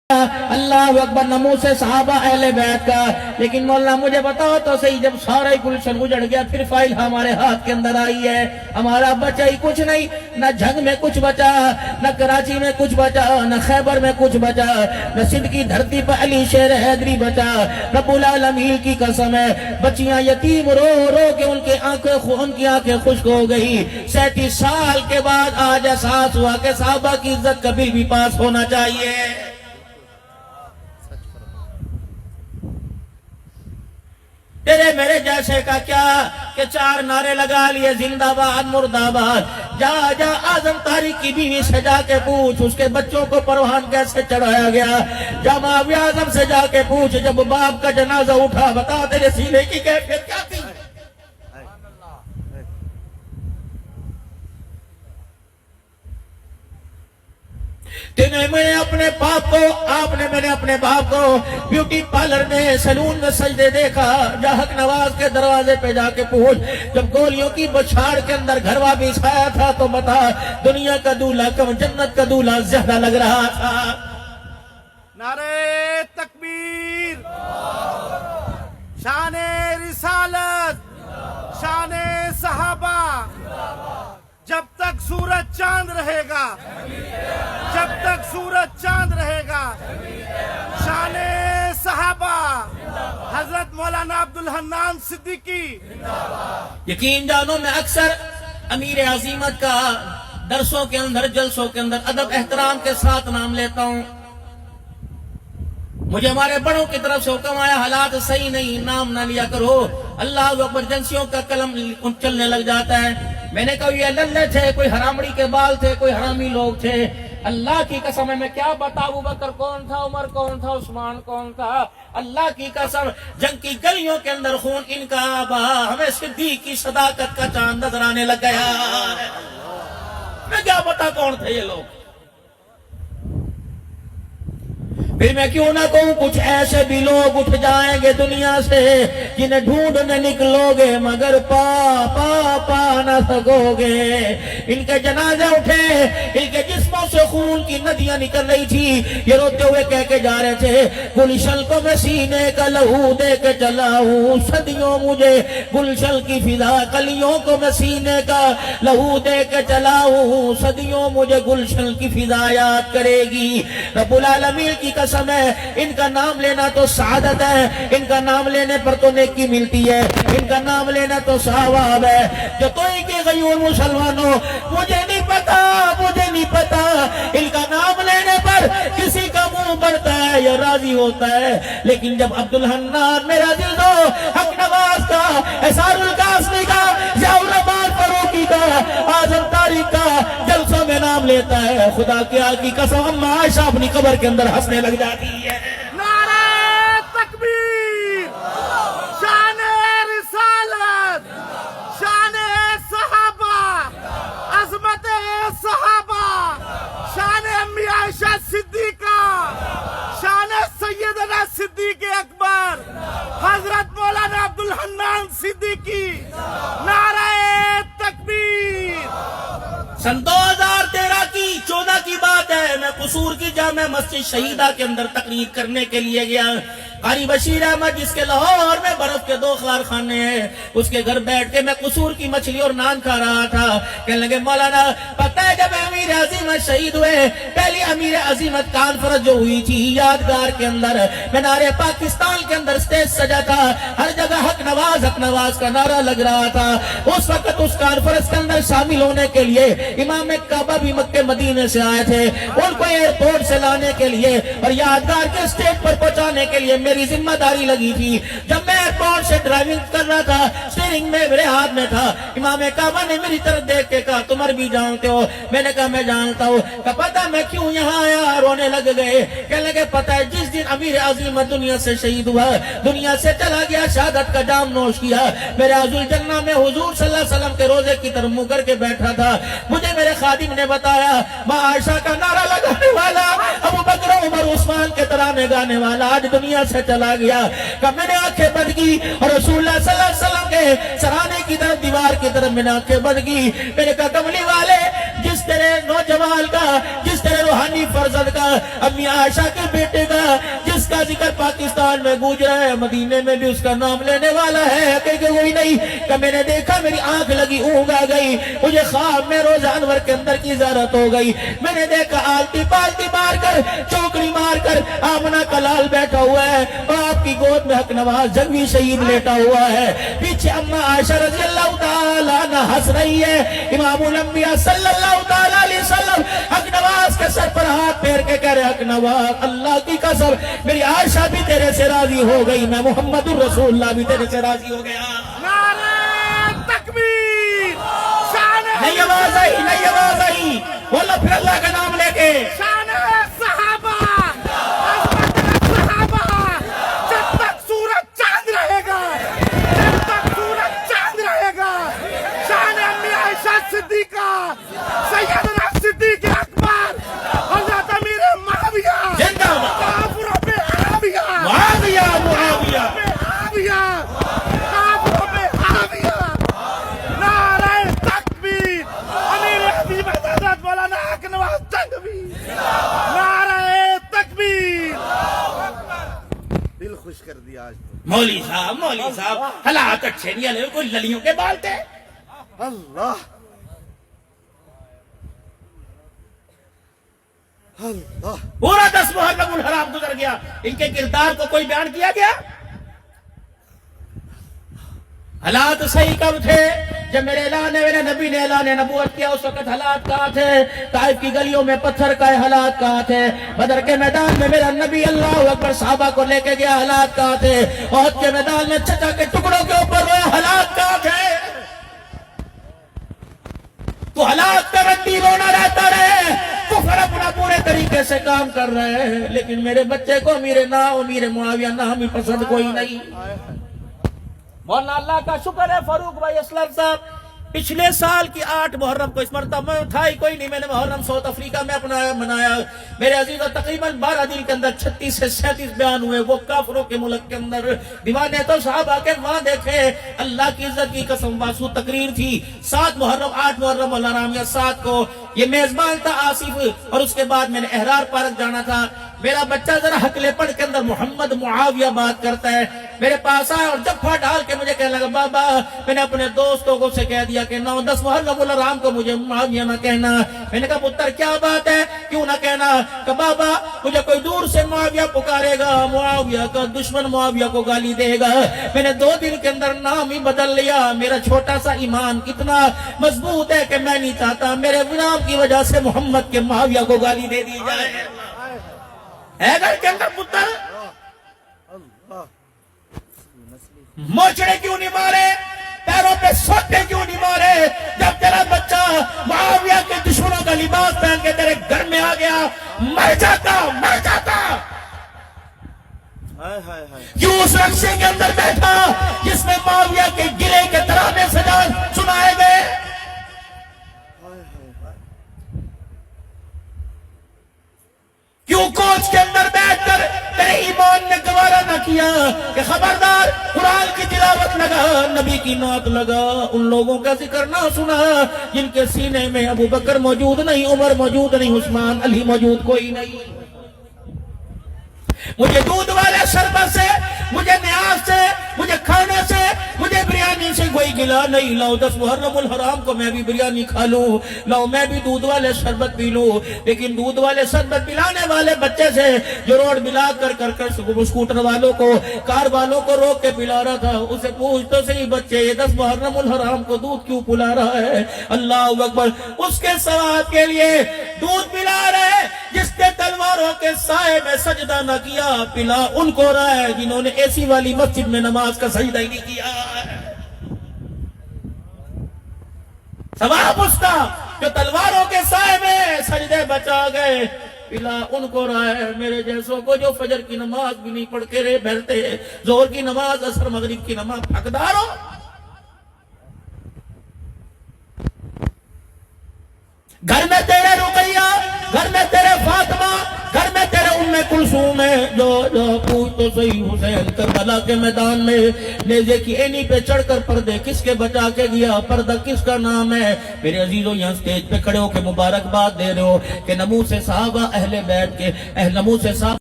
اللہ اکبر نمو سے صحابہ اہل بیت کا. لیکن مولانا مجھے بتاؤ تو صحیح، جب سارا ہی گلشن اجڑ گیا پھر فائل ہمارے ہاتھ کے اندر آئی ہے، ہمارا بچہ ہی کچھ نہیں، نہ جھنگ میں کچھ بچا، نہ کراچی میں کچھ بچا، نہ خیبر میں کچھ بچا، نہ سندھ کی دھرتی پر علی شیر حیدری بچا. رب العالمین کی قسم ہے، بچیاں یتیم رو رو کے ان کی آنکھیں خشک ہو گئی. 37 سال کے بعد آج احساس ہوا کہ صحابہ کی عزت کا بل بھی پاس ہونا چاہیے. تیرے میرے جیسے کا کیا کہ 4 نعرے لگا لیے، زندہ باد مرد آباد. جا اعظم تاریخ کی بیوی سے جا کے پوچھ اس کے بچوں کو پروان کیسے چڑھایا گیا. جا معاویہ اعظم سے جا کے پوچھ جب باپ کا جنازہ اٹھا بتا تیرے سینے کی کیفیت کیا تھی. میں نے اپنے باپ کو، میں نے اپنے باپ کو بیوٹی پارلر میں سیلون میں سجدے دیکھا. جا حق نواز کے دروازے پہ جا کے پوچھ جب گولیوں کی بچھاڑ کے اندر گھروا بچھایا تھا تو بتا دنیا کا دولہا کم جنت کا دولہا زیادہ لگ رہا تھا. نعرہ تکبیر، شان رسالت، شان صحابہ. جب تک سورج چاند رہے گا، جب تک سورج چاند رہے گا، شان صحابہ حضرت مولانا عبدالحنان صدیقی. یقین جانو میں اکثر امیر عظیمت کا درسوں کے اندر جلسوں کے اندر ادب احترام کے ساتھ نام لیتا ہوں. مجھے ہمارے بڑوں کی طرف سے حکم آیا حالات صحیح نہیں، نام نہ لیا کرو. اللہ اکبر جنسیوں کا قلم چلنے لگ جاتا ہے. میں نے کہا یہ للے تھے، کوئی حرامڑی کے بال تھے، کوئی حرامی لوگ تھے. اللہ کی قسم ہے میں کیا بتاؤں، ابو بکر کون تھا، عمر کون تھا، عثمان کون تھا. اللہ کی قسم جنگ کی گلیوں کے اندر خون ان کا بہا، ہمیں صدیق کی صداقت کا چاند نظر آنے لگ گیا. میں کیا بتا کون تھے یہ لوگ. پھر میں کیوں نہ کہوں کچھ ایسے بھی لوگ اٹھ جائیں گے دنیا سے جنہیں ڈھونڈنے نکلو گے مگر پا نہ سکو گے. ان کے جنازے اٹھے، ان کے جسموں سے خون کی ندیاں نکل رہی تھی. یہ روتے ہوئے کہہ کے جا رہے تھے گلشن کو میں سینے کا لہو دے کے چلا ہوں، صدیوں مجھے گلشن کی فضا، کلیوں کو میں سینے کا لہو دے کے چلا ہوں، صدیوں مجھے گلشن کی فضا یاد کرے گی. رب العالمین کی قسم ہے ان کا نام لینا تو سعادت ہے، ان کا نام لینے پر تو نیکی ملتی ہے، ان کا نام لینا تو ثواب ہے. جو کوئی کی غیور مسلمانوں مجھے نہیں پتا ان کا نام لینے پر کسی کا منہ بڑھتا ہے یا راضی ہوتا ہے. لیکن جب عبدالحنان میرا دل دو حق نواز کا، احسان القاسمی کا، ضیاء الرحمان فاروقی کا، اعظم تاریخ کا جلسوں میں نام لیتا ہے، خدا کی قسم اما عائشہ اپنی قبر کے اندر ہنسنے لگ جاتی ہے. نعرہ تکبیر، شان رسالت، شان صحابہ، عظمت صحابہ، شان امی عائشہ صدیقہ، شان سیدنا صدیق اکبر حضرت مولانا عبدالحنان صدیقی. نعرہ تکبیر. سن 2013 کی 14 کی بات ہے، میں قصور کی جامع مسجد شہیدہ کے اندر تقریر کرنے کے لیے گیا. قاری بشیر احمد جس کے لاہور میں برف کے 2 کارخانے ہیں، اس کے گھر بیٹھ کے میں قصور کی مچھلی اور نان کھا رہا تھا. کہنے لگے مولانا پتہ ہے جب امیر عظیمت شہید ہوئے پہلی امیر عظیمت کانفرنس جو ہوئی تھی یادگار کے اندر، میں نعرے پاکستان کے اندر سٹیج سجا تھا، ہر جگہ حق نواز کا نعرہ لگ رہا تھا. اس وقت اس کانفرنس کے اندر شامل ہونے کے لیے امام کعبہ بھی مکہ مدینے سے آئے تھے. ان کو ایئرپورٹ سے لانے کے لیے اور یادگار کے سٹیج پر پہنچانے کے لیے میری ذمہ داری لگی تھی. جب میں ایئرپورٹ سے ڈرائیونگ کر رہا تھا، سٹیئرنگ میں میرے ہاتھ میں تھا. امام کعبہ نے میری طرف دیکھ کے کہا تم عربی جانتے ہو؟ میں نے کہا میں جانتا ہوں. کہ پتہ میں کیوں یہاں آیا؟ رونے لگ گئے. کہنے لگے پتہ ہے جس دن امیر عظیمت دنیا سے شہید ہوا، دنیا سے چلا گیا، شہادت کا جام نوش کیا، میرے حضور جنہ میں حضور صلی اللہ علیہ وسلم کے روزے کی طرف منہ کر کے بیٹھا تھا. مجھے میرے خادم نے بتایا ماں عائشہ کا نعرہ لگانے والا، ابو بکر عمر عثمان کے ترانے گانے والا آج دنیا سے چلا گیا. کہ میں نے آنکھیں بند کی اور رسول اللہ صلی اللہ علیہ وسلم کے سرانے کی طرف دیوار کی طرف میں نے آنکھیں بند کی. میں نے کہا کملی والے جس جس تیرے نوجوان کا، جس تیرے روحانی فرزند کا، امی عائشہ کے بیٹے کا، جس کا ذکر پاکستان میں گونج رہا ہے، مدینے میں بھی اس کا نام لینے والا ہے کہ کوئی نہیں کہ میں نے دیکھا میری آنکھ لگی اونگ آ گئی، مجھے خواب میں روزہ انور کے اندر کی زیارت ہو گئی، میں نے دیکھا آلتی پالتی مار کر چوکڑی مار کر آمنہ کا لال بیٹھا ہوا ہے اور آپ کی گود میں حق نواز جنگی شہید لیٹا ہوا ہے، پیچھے اماں عائشہ رضی اللہ تعالیٰ عنہ ہنس رہی ہے، امام الانبیاء صلی اللہ تعالیٰ علیہ وسلم حق نواز کے سر پر ہاتھ پھیر کے کہہ رہے حق نواز اللہ کی قسم میری عائشہ بھی تیرے سے راضی ہو گئی، میں محمد الرسول اللہ بھی تیرے سے راضی ہو گیا۔ نعرہ تکبیر، شان نہیں آواز آئی، نہیں آواز آئی، بولو پھر اللہ کا نام لے کے، شان صحابہ، عظمت صحابہ، جب تک سورج چاند رہے گا، جب تک سورج چاند رہے گا، شان امی عائشہ صدیقہ، سیدنا صدیق اکبر، حضرت امیر معاویہ، زندہ باد کافروں پہ آویہ، معاویہ، معاویہ، پہ آویہ، کافروں پہ آویہ، نعرہ تکبیر، امیر حبیب حضرت مولانا حق نواز جنگوی، نعرہ تکبیر، دل خوش کر دیا آج تو، مولوی صاحب حالات اچھے نہیں ہے، کوئی للیوں کے بال تھے، اللہ اللہ، پورا 10 محرم الحرام گزر گیا، ان کے کردار کو کوئی بیان کیا گیا؟ حالات صحیح کب تھے؟ جب میرے نبی نے اعلان نبوت کیا، اس وقت حالات کہاں تھے؟ طائف کی گلیوں میں پتھر کا حالات کہاں تھے؟ بدر کے میدان میں میرا نبی اللہ اکبر صحابہ کو لے کے گیا، حالات کہاں تھے؟ احد کے میدان میں چچا کے ٹکڑوں کے اوپر روئے، حالات کہاں تھے؟ تو حالات کا رنڈی رونا رہتا رہے، کفر اپنا پورے طریقے سے کام کر رہے ہیں، لیکن میرے بچے کو امیر معاویہ نام ہی پسند کوئی نہیں۔ مولانا اللہ کا شکر ہے فاروق بھائی اسلم صاحب پچھلے سال کی 8 محرم کو اس مرتبہ میں اٹھائی کوئی نہیں، میں نے محرم ساؤتھ افریقہ میں اپنا منایا، میرے عزیزوں تقریباً 12 دن کے اندر 36 سے 37 بیان ہوئے، وہ کافروں کے ملک کے اندر، دیوانے تو صحابہ کے وہاں دیکھے، اللہ کی عزت کی قسم واسو تقریر تھی، 7 محرم 8 محرم مولانا رامیہ 7 کو، یہ میزبان تھا آصف، اور اس کے بعد میں نے احرار پارک جانا تھا، میرا بچہ ذرا حقلے پڑھ کے اندر محمد معاویہ بات کرتا ہے، میرے پاس آیا اور جفا ڈال کے مجھے کہنے لگا بابا میں نے اپنے دوستوں کو سے کہہ دیا کہ 9-10 محرم الحرام کو مجھے معاویہ نہ کہنا، میں نے کہا پتر کیا بات ہے کیوں نہ کہنا، کہ بابا مجھے کوئی دور سے معاویہ پکارے گا، معاویہ کا دشمن معاویہ کو گالی دے گا، میں نے 2 دن کے اندر نام ہی بدل لیا، میرا چھوٹا سا ایمان اتنا مضبوط ہے کہ میں نہیں چاہتا میرے نام کی وجہ سے محمد کے معاویہ کو گالی دے دی جائے، ہے گھر کے اندر پتر موچڑے کیوں نہیں مارے، پیروں پہ سوٹے کیوں نہیں مارے، جب تیرا بچہ معاویہ کے دشمنوں کا لباس پہن کے تیرے گھر میں آ گیا، مر جاتا کیوں اس رقصے کے اندر بیٹھا جس میں معاویہ کے گلے کے ترانے سنائے گئے، کیوں کوچ کے اندر بیٹھ کر تیرے ایمان نے گوارا نہ کیا کہ خبردار قرآن کی تلاوت لگا، نبی کی نعت لگا، ان لوگوں کا ذکر نہ سنا جن کے سینے میں ابو بکر موجود نہیں، عمر موجود نہیں، عثمان علی موجود کوئی نہیں۔ مجھے دودھ والے شربت سے، مجھے نیاز سے، مجھے کھانے سے، مجھے بریانی سے کوئی گلا نہیں، لاؤ 10 محرم الحرام کو میں بھی بریانی کھا لوں، لاؤ میں بھی دودھ والے شربت پی لوں، لیکن دودھ والے شربت پلانے والے بچے سے جو روڈ بلا کر سکوٹر والوں کو، کار والوں کو روک کے پلا رہا تھا، اسے پوچھ تو صحیح بچے یہ 10 محرم الحرام کو دودھ کیوں پلا رہا ہے، اللہ اکبر، اس کے ثواب کے لیے دودھ پلا رہے جس نے تلواروں کے سائے میں سجدہ نہ کیا، پلا ان کو رہا ہے جنہوں نے اے سی والی مسجد میں نماز کا سجدہ ہی نہیں کیا، ثواب اس کا جو تلواروں کے سائے میں سجدے بچا گئے، پلا ان کو رہا ہے میرے جیسوں کو جو فجر کی نماز بھی نہیں پڑھ کے رہے بیٹھتے، ظہر کی نماز، عصر، مغرب کی نماز، حقدار ہو۔ گھر میں تیرے رقیہ، گھر میں تیرے فاطمہ، گھر میں تیرے ام کلثوم ہے، جو پوچھ تو صحیح حسین کربلا کے میدان میں نیزے کی اینی پہ چڑھ کر پردے کس کے بچا کے گیا، پردہ کس کا نام ہے؟ میرے عزیزوں یہاں سٹیج پہ کھڑے ہو کے مبارکباد دے رہے ہو کہ نموذج صحابہ اہل بیت کے نموذج صحابہ